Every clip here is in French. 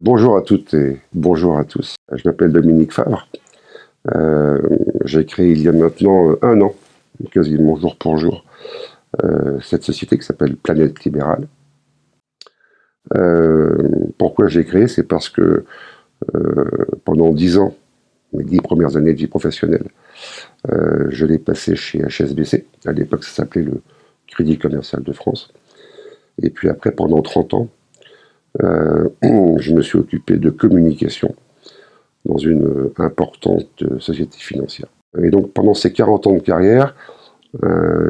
Bonjour à toutes et bonjour à tous. Je m'appelle Dominique Favre. J'ai créé il y a maintenant un an, quasiment jour pour jour, cette société qui s'appelle Planète Libérale. Pourquoi j'ai créé? C'est parce que pendant 10 ans, mes 10 premières années de vie professionnelle, je l'ai passé chez HSBC. À l'époque, ça s'appelait le Crédit Commercial de France. Et puis après, pendant 30 ans, je me suis occupé de communication dans une importante société financière. Et donc pendant ces 40 ans de carrière,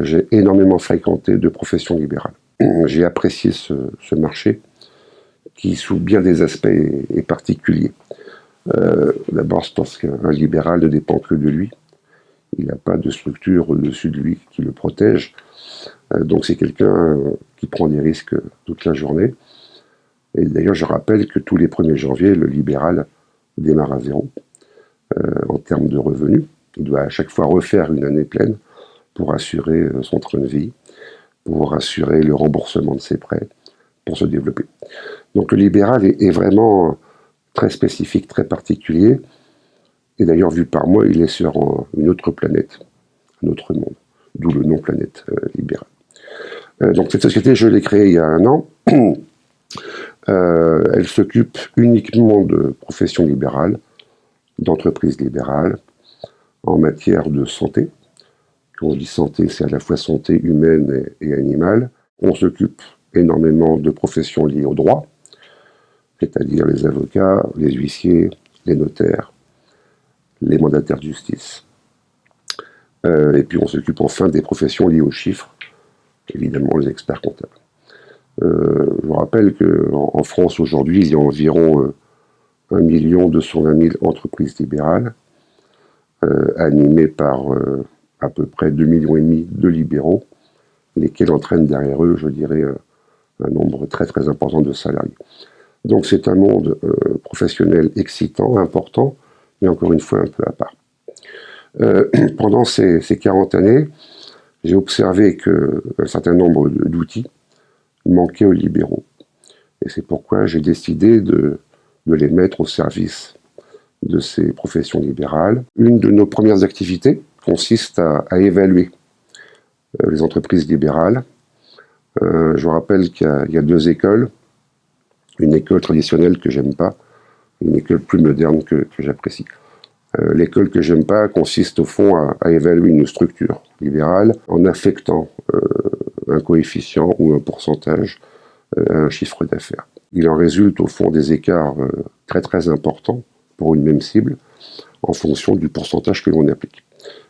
j'ai énormément fréquenté de professions libérales. J'ai apprécié ce marché qui, sous bien des aspects, est particulier. D'abord, c'est parce qu'un libéral ne dépend que de lui. Il n'a pas de structure au-dessus de lui qui le protège. Donc c'est quelqu'un qui prend des risques toute la journée. Et d'ailleurs, je rappelle que tous les 1er janvier, le libéral démarre à zéro en termes de revenus. Il doit à chaque fois refaire une année pleine pour assurer son train de vie, pour assurer le remboursement de ses prêts, pour se développer. Donc le libéral est vraiment très spécifique, très particulier. Et d'ailleurs, vu par moi, il est sur une autre planète, un autre monde, d'où le nom Planète Libérale. Donc cette société, je l'ai créée il y a un an. Elle s'occupe uniquement de professions libérales, d'entreprises libérales, en matière de santé. Quand on dit santé, c'est à la fois santé humaine et animale. On s'occupe énormément de professions liées au droit, c'est-à-dire les avocats, les huissiers, les notaires, les mandataires de justice. Et puis on s'occupe enfin des professions liées aux chiffres, évidemment les experts comptables. Je vous rappelle qu'en France aujourd'hui, il y a environ 1 220 000 entreprises libérales, animées par à peu près 2,5 millions de libéraux, lesquels entraînent derrière eux, je dirais, un nombre très très important de salariés. Donc c'est un monde professionnel excitant, important, mais encore une fois un peu à part. Pendant ces 40 années, j'ai observé qu'un certain nombre d'outils manquaient aux libéraux. Et c'est pourquoi j'ai décidé de les mettre au service de ces professions libérales. Une de nos premières activités consiste à évaluer les entreprises libérales. Je vous rappelle qu'il y a 2 écoles. Une école traditionnelle que j'aime pas, une école plus moderne que j'apprécie. L'école que j'aime pas consiste au fond à évaluer une structure libérale en affectant un coefficient ou un pourcentage à un chiffre d'affaires. Il en résulte au fond des écarts très très importants pour une même cible en fonction du pourcentage que l'on applique.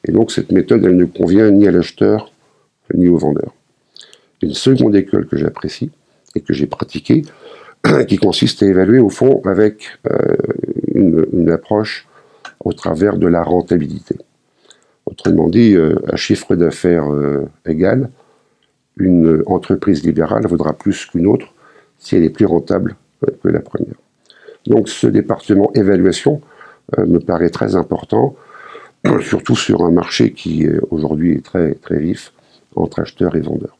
Et donc cette méthode, elle ne convient ni à l'acheteur ni au vendeur. Une seconde école que j'apprécie et que j'ai pratiquée, qui consiste à évaluer au fond avec une approche au travers de la rentabilité. Autrement dit, à chiffre d'affaires égal, une entreprise libérale vaudra plus qu'une autre si elle est plus rentable que la première. Donc ce département évaluation me paraît très important, surtout sur un marché qui aujourd'hui est très, très vif entre acheteurs et vendeurs.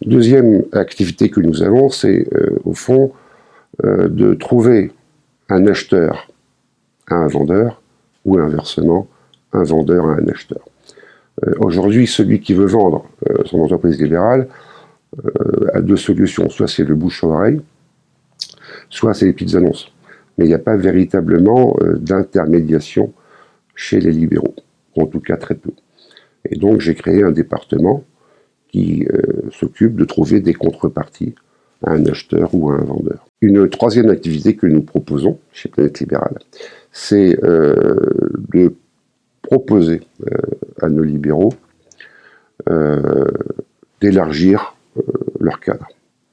Deuxième activité que nous avons, c'est au fond de trouver un acheteur à un vendeur ou inversement un vendeur à un acheteur. Aujourd'hui, celui qui veut vendre son entreprise libérale a 2 solutions. Soit c'est le bouche à oreille, soit c'est les petites annonces. Mais il n'y a pas véritablement d'intermédiation chez les libéraux, en tout cas très peu. Et donc j'ai créé un département qui s'occupe de trouver des contreparties à un acheteur ou à un vendeur. Une troisième activité que nous proposons chez Planète Libérale, c'est de proposer à nos libéraux d'élargir leur cadre,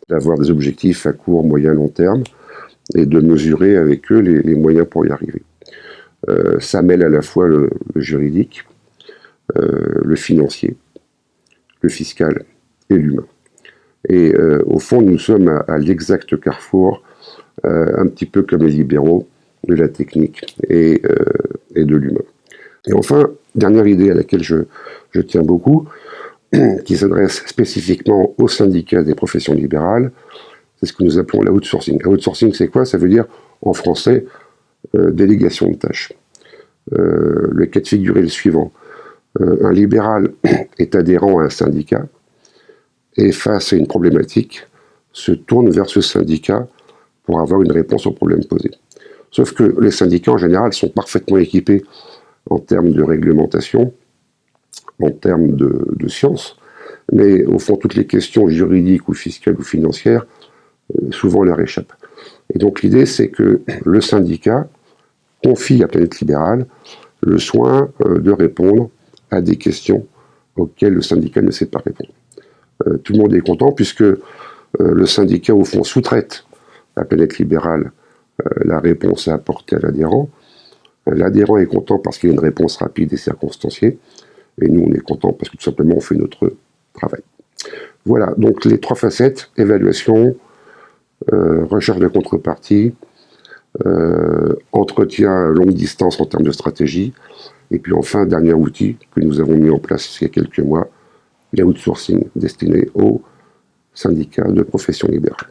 d'avoir des objectifs à court, moyen, long terme et de mesurer avec eux les moyens pour y arriver. Ça mêle à la fois le juridique, le financier, le fiscal et l'humain. Et au fond, nous sommes à l'exact carrefour, un petit peu comme les libéraux, de la technique et de l'humain. Et enfin, dernière idée à laquelle je tiens beaucoup, qui s'adresse spécifiquement aux syndicats des professions libérales, c'est ce que nous appelons l'outsourcing. L'outsourcing, c'est quoi? Ça veut dire, en français, délégation de tâches. Le cas de figure est le suivant. Un libéral est adhérent à un syndicat et face à une problématique, se tourne vers ce syndicat pour avoir une réponse au problème posé. Sauf que les syndicats, en général, sont parfaitement équipés en termes de réglementation, en termes de science, mais au fond, toutes les questions juridiques ou fiscales ou financières, souvent leur échappent. Et donc l'idée, c'est que le syndicat confie à Planète Libérale le soin de répondre à des questions auxquelles le syndicat ne sait pas répondre. Tout le monde est content puisque le syndicat, au fond, sous-traite à Planète Libérale la réponse à apporter à l'adhérent. L'adhérent est content parce qu'il y a une réponse rapide et circonstanciée. Et nous, on est content parce que tout simplement, on fait notre travail. Voilà, donc les 3 facettes, évaluation, recherche de contrepartie, entretien longue distance en termes de stratégie, et puis enfin, dernier outil que nous avons mis en place il y a quelques mois, l'outsourcing destiné aux syndicats de profession libérale.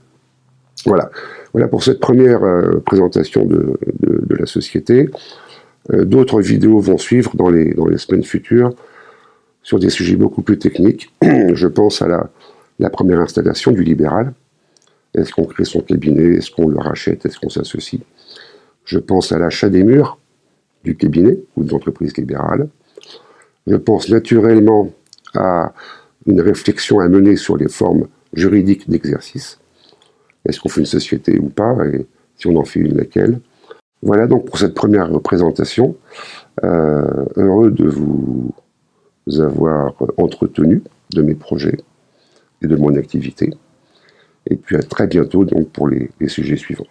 Voilà pour cette première présentation de la société. D'autres vidéos vont suivre dans les semaines futures sur des sujets beaucoup plus techniques. Je pense à la première installation du libéral. Est-ce qu'on crée son cabinet? Est-ce qu'on le rachète? Est-ce qu'on s'associe? Je pense à l'achat des murs du cabinet ou de l'entreprise libérale. Je pense naturellement à une réflexion à mener sur les formes juridiques d'exercice. Est-ce qu'on fait une société ou pas? Et si on en fait une, laquelle? Voilà donc pour cette première présentation. Heureux de vous avoir entretenu de mes projets et de mon activité. Et puis à très bientôt donc pour les sujets suivants.